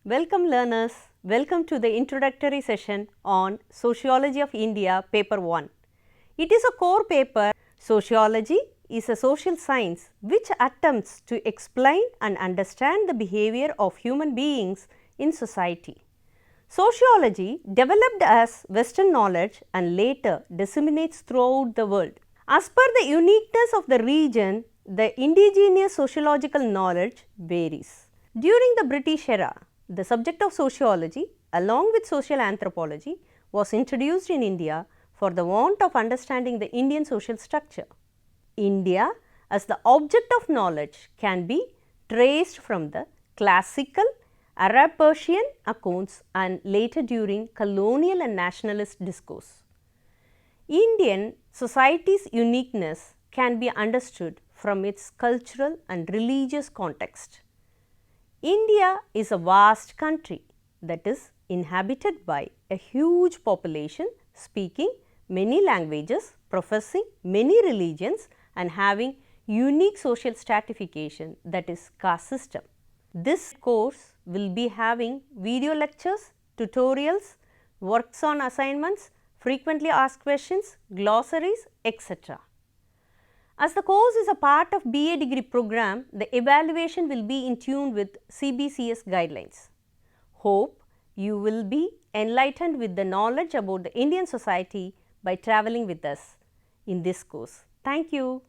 Welcome learners, welcome to the introductory session on Sociology of India paper 1. It is a core paper. Sociology is a social science which attempts to explain and understand the behavior of human beings in society. Sociology developed as Western knowledge and later disseminates throughout the world. As per the uniqueness of the region, the indigenous sociological knowledge varies. During the British era, the subject of sociology along with social anthropology was introduced in India for the want of understanding the Indian social structure. India as the object of knowledge can be traced from the classical Arab-Persian accounts and later during colonial and nationalist discourse. Indian society's uniqueness can be understood from its cultural and religious context. India is a vast country that is inhabited by a huge population speaking many languages, professing many religions and having unique social stratification, that is caste system. This course will be having video lectures, tutorials, works on assignments, frequently asked questions, glossaries, etc. As the course is a part of BA degree program, the evaluation will be in tune with CBCS guidelines. Hope you will be enlightened with the knowledge about the Indian society by travelling with us in this course. Thank you.